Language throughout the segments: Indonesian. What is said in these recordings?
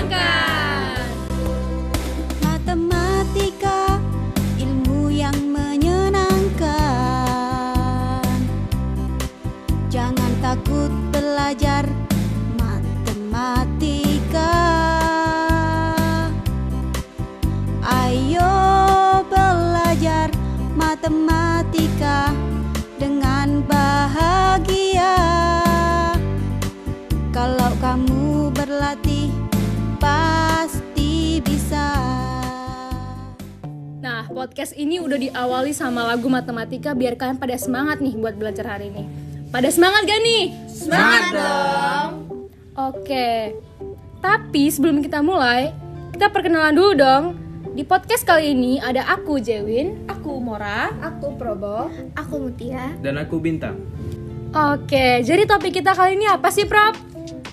menyenangkan. Matematika, ilmu yang menyenangkan. Jangan takut belajar matematika. Ayo belajar matematika dengan bahagia. Kalau kamu berlatih, pasti bisa. Nah, podcast ini udah diawali sama lagu matematika biar kalian pada semangat nih buat belajar hari ini. Pada semangat gak nih? Semangat dong. Oke. Tapi sebelum kita mulai, kita perkenalan dulu dong. Di podcast kali ini ada aku Jewin, Aku Mora, Aku Probo, Aku Mutia. Dan aku Bintang. Oke, jadi topik kita kali ini apa sih, Prof?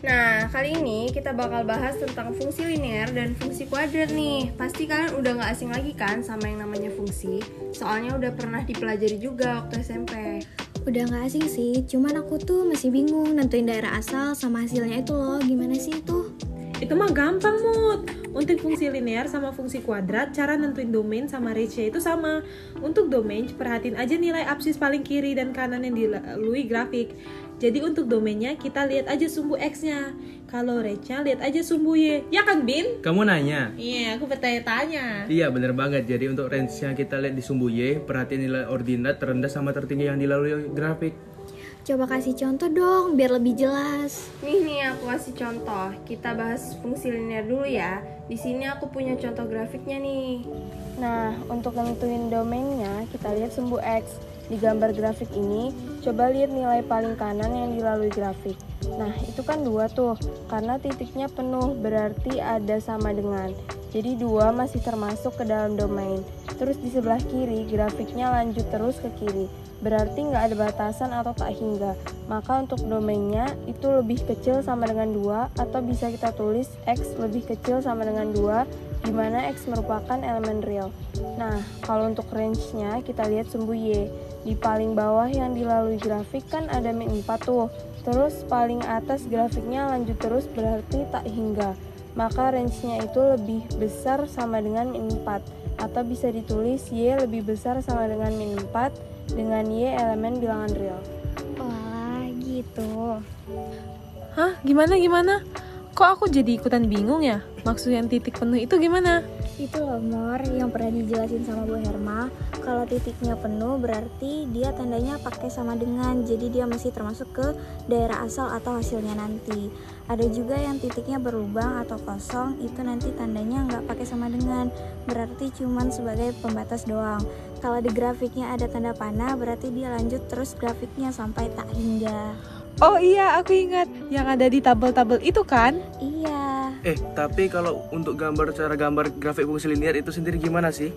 Nah, kali ini kita bakal bahas tentang fungsi linear dan fungsi kuadrat nih. Pasti kalian udah gak asing lagi kan sama yang namanya fungsi. Soalnya udah pernah dipelajari juga waktu SMP. Udah gak asing sih, cuman aku tuh masih bingung nentuin daerah asal sama hasilnya itu loh. Gimana sih itu? itu mah gampang Mut. Untuk fungsi linear sama fungsi kuadrat, cara nentuin domain sama range-nya itu sama. Untuk domain, perhatiin aja nilai absis paling kiri dan kanan yang dilalui grafik. Jadi untuk domainnya, kita lihat aja sumbu X-nya. Kalau range-nya, lihat aja sumbu Y. Ya kan, Bin? Kamu nanya? Iya, aku bertanya-tanya. Iya, bener banget. Jadi untuk range-nya kita lihat di sumbu Y, perhatiin nilai ordinat terendah sama tertinggi yang dilalui grafik. Coba kasih contoh dong, biar lebih jelas. Nih aku kasih contoh. Kita bahas fungsi linear dulu ya. Di sini aku punya contoh grafiknya nih. Nah, untuk nentuin domainnya, kita lihat sumbu X. Di gambar grafik ini, coba lihat nilai paling kanan yang dilalui grafik. Nah, itu kan 2 tuh. Karena titiknya penuh, berarti ada sama dengan. Jadi 2 masih termasuk ke dalam domain. Terus di sebelah kiri, grafiknya lanjut terus ke kiri. Berarti nggak ada batasan atau tak hingga. Maka untuk domainnya itu lebih kecil sama dengan 2, atau bisa kita tulis X lebih kecil sama dengan 2, di mana X merupakan elemen real. Nah, kalau untuk range-nya kita lihat sumbu Y. Di paling bawah yang dilalui grafik kan ada min 4 tuh. Terus paling atas grafiknya lanjut terus berarti tak hingga. Maka range-nya itu lebih besar sama dengan min 4. Atau bisa ditulis Y lebih besar sama dengan min 4 dengan Y elemen bilangan real. Wah, gitu. Hah? Gimana? Kok aku jadi ikutan bingung ya? Maksud yang titik penuh itu gimana? Itu loh Mor, yang pernah dijelasin sama Bu Herma. Kalau titiknya penuh berarti dia tandanya pakai sama dengan. Jadi dia masih termasuk ke daerah asal atau hasilnya nanti. Ada juga yang titiknya berlubang atau kosong, itu nanti tandanya nggak pakai sama dengan. Berarti cuman sebagai pembatas doang. Kalau di grafiknya ada tanda panah, berarti dia lanjut terus grafiknya sampai tak hingga. Oh iya, aku ingat. Yang ada di tabel-tabel itu kan? Iya. Tapi kalau untuk cara gambar grafik fungsi linear itu sendiri gimana sih?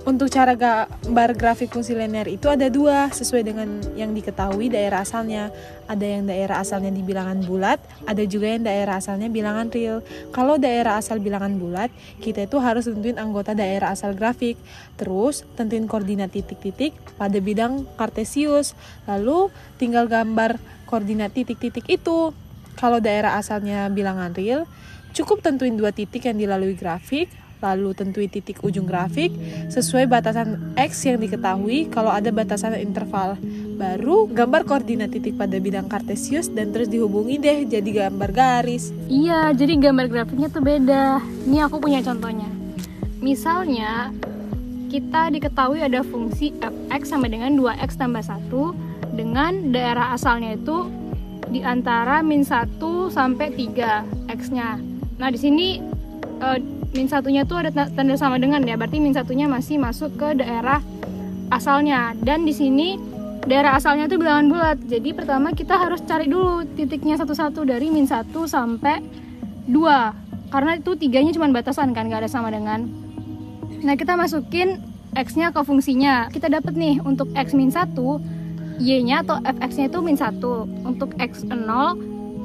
Untuk cara gambar grafik fungsi linear itu ada 2, sesuai dengan yang diketahui daerah asalnya. Ada yang daerah asalnya di bilangan bulat, ada juga yang daerah asalnya bilangan real. Kalau daerah asal bilangan bulat, kita itu harus tentuin anggota daerah asal grafik. Terus tentuin koordinat titik-titik pada bidang kartesius. Lalu tinggal gambar koordinat titik-titik itu. Kalau daerah asalnya bilangan real, cukup tentuin 2 titik yang dilalui grafik, lalu tentuin titik ujung grafik sesuai batasan X yang diketahui kalau ada batasan interval. Baru gambar koordinat titik pada bidang kartesius dan terus dihubungi deh jadi gambar garis. Iya, jadi gambar grafiknya tuh beda. Ini aku punya contohnya. Misalnya, kita diketahui ada fungsi fx sama dengan 2x tambah 1 dengan daerah asalnya itu di antara min 1 sampai 3 x-nya. Nah, di sini min 1-nya tuh ada tanda sama dengan ya, berarti min 1-nya masih masuk ke daerah asalnya. Dan di sini daerah asalnya tuh bilangan bulat. Jadi pertama kita harus cari dulu titiknya satu-satu dari min 1 sampai 2. Karena itu 3-nya cuma batasan kan, gak ada sama dengan. Nah, kita masukin x-nya ke fungsinya. Kita dapat nih untuk x min 1, y-nya atau fx-nya itu min 1. Untuk x0,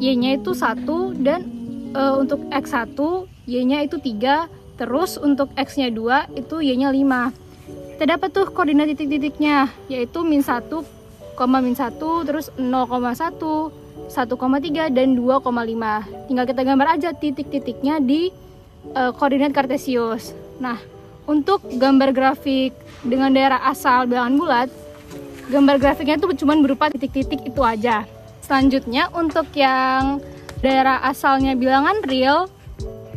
y-nya itu 1, dan untuk x1, y-nya itu 3. Terus untuk x-nya 2, itu y-nya 5. Kita dapat tuh koordinat titik-titiknya, yaitu min 1, min 1, terus 0,1, 1,3, dan 2,5. Tinggal kita gambar aja titik-titiknya di koordinat kartesius. Nah, untuk gambar grafik dengan daerah asal bilangan bulat, gambar grafiknya itu cuma berupa titik-titik itu aja. Selanjutnya untuk yang daerah asalnya bilangan real,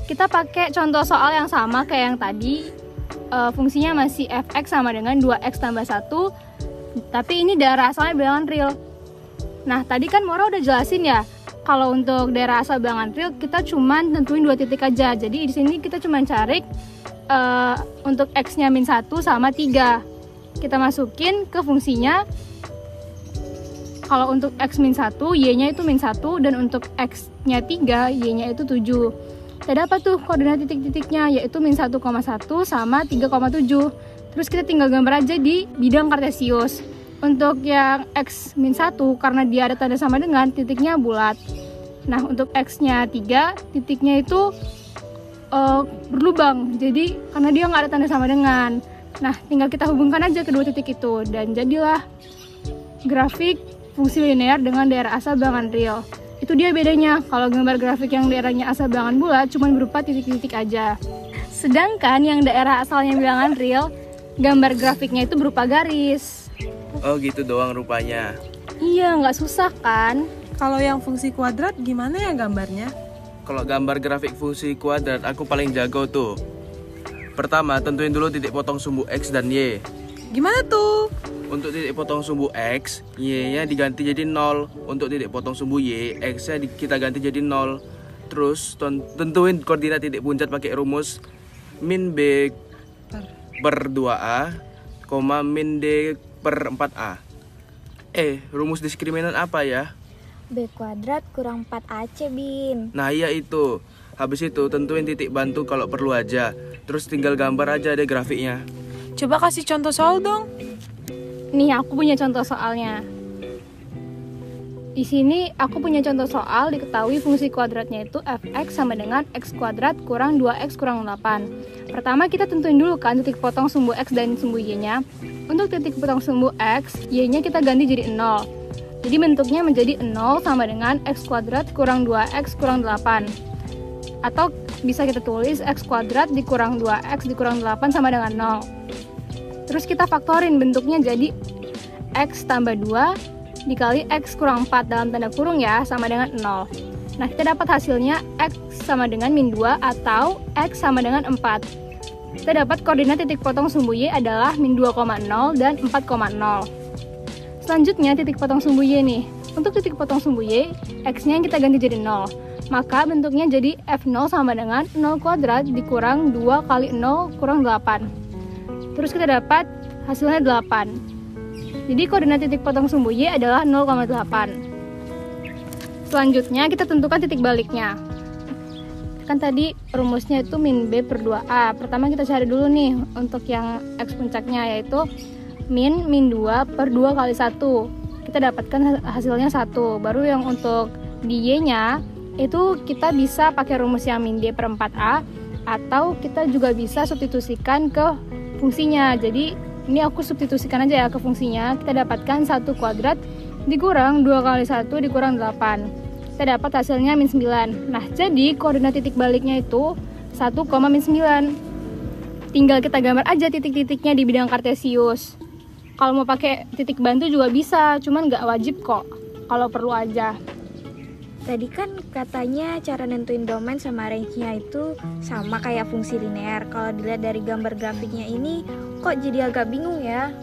kita pakai contoh soal yang sama kayak yang tadi. Fungsinya masih fx sama dengan 2x tambah 1, tapi ini daerah asalnya bilangan real. Nah, tadi kan Mora udah jelasin ya, kalau untuk daerah asal bilangan real kita cuma tentuin 2 titik aja. Jadi di sini kita cuma cari untuk x-nya min 1 sama 3. Kita masukin ke fungsinya. Kalau untuk x min 1, y-nya itu min 1, dan untuk x-nya 3, y-nya itu 7. Kita dapat tuh koordinat titik-titiknya, yaitu min 1,1 sama 3,7. Terus kita tinggal gambar aja di bidang kartesius. Untuk yang x min 1, karena dia ada tanda sama dengan, titiknya bulat. Nah, untuk x-nya 3, titiknya itu berlubang. Jadi, karena dia nggak ada tanda sama dengan. Nah, tinggal kita hubungkan aja kedua titik itu, dan jadilah grafik fungsi linear dengan daerah asal bilangan real. Itu dia bedanya. Kalau gambar grafik yang daerahnya asal bilangan bulat cuma berupa titik-titik aja. Sedangkan yang daerah asalnya bilangan real, gambar grafiknya itu berupa garis. Oh gitu doang rupanya. Iya, nggak susah kan? Kalau yang fungsi kuadrat gimana ya gambarnya? Kalau gambar grafik fungsi kuadrat aku paling jago tuh. Pertama, tentuin dulu titik potong sumbu x dan y. Gimana tuh? Untuk titik potong sumbu x, y-nya diganti jadi 0. Untuk titik potong sumbu y, x-nya kita ganti jadi 0. Terus tentuin koordinat titik puncak pakai rumus min b per 2a, min d per 4a. Rumus diskriminan apa ya? B kuadrat kurang 4AC, Bin. Nah iya itu. Habis itu tentuin titik bantu kalau perlu aja. Terus tinggal gambar aja deh grafiknya. Coba kasih contoh soal dong. Nih, aku punya contoh soalnya. Di sini aku punya contoh soal diketahui fungsi kuadratnya itu fx sama dengan x kuadrat kurang 2x kurang 8. Pertama kita tentuin dulu kan titik potong sumbu x dan sumbu y-nya. Untuk titik potong sumbu x, y-nya kita ganti jadi 0. Jadi bentuknya menjadi 0 sama dengan x kuadrat kurang 2x kurang 8. Atau bisa kita tulis x kuadrat dikurang 2x dikurang 8 sama dengan 0. Terus kita faktorin bentuknya jadi x tambah 2 dikali x kurang 4 dalam tanda kurung ya, sama dengan 0. Nah, kita dapat hasilnya x sama dengan min 2 atau x sama dengan 4. Kita dapat koordinat titik potong sumbu y adalah min 2,0 dan 4,0. Selanjutnya titik potong sumbu y nih. Untuk titik potong sumbu y, x-nya kita ganti jadi 0. Maka bentuknya jadi f0 sama dengan 0 kuadrat dikurang 2 kali 0 kurang 8. Terus kita dapat hasilnya 8. Jadi koordinat titik potong sumbu y adalah 0,8. Selanjutnya kita tentukan titik baliknya. Kan tadi rumusnya itu min b per 2a. Pertama kita cari dulu nih untuk yang x puncaknya, yaitu min 2 per 2 kali 1. Kita dapatkan hasilnya 1. Baru yang untuk di y-nya itu kita bisa pakai rumus yang min d per 4a, atau kita juga bisa substitusikan ke fungsinya. Jadi ini aku substitusikan aja ya ke fungsinya. Kita dapatkan 1 kuadrat dikurang 2 kali 1 dikurang 8. Kita dapat hasilnya min 9. Nah, jadi koordinat titik baliknya itu 1, min 9. Tinggal kita gambar aja titik-titiknya di bidang kartesius. Kalau mau pakai titik bantu juga bisa, cuman nggak wajib kok, kalau perlu aja. Tadi kan katanya cara nentuin domain sama range-nya itu sama kayak fungsi linear. Kalau dilihat dari gambar grafiknya ini, kok jadi agak bingung ya?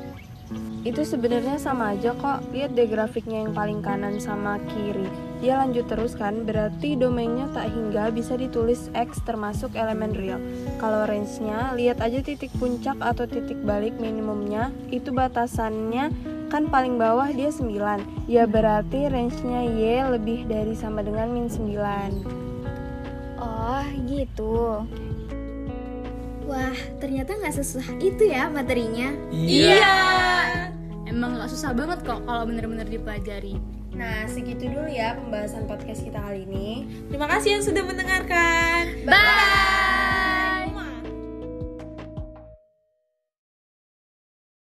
Itu sebenarnya sama aja kok. Lihat deh grafiknya yang paling kanan sama kiri. Dia lanjut terus kan, berarti domainnya tak hingga bisa ditulis X termasuk elemen real. Kalau range-nya, lihat aja titik puncak atau titik balik minimumnya, itu batasannya kan paling bawah dia 9. Ya berarti range-nya Y lebih dari sama dengan min 9. Oh gitu. Wah, ternyata nggak sesusah itu ya materinya. Iya. Emang gak susah banget kok kalau bener-bener dipelajari. Nah, segitu dulu ya pembahasan podcast kita kali ini. Terima kasih yang sudah mendengarkan. Bye!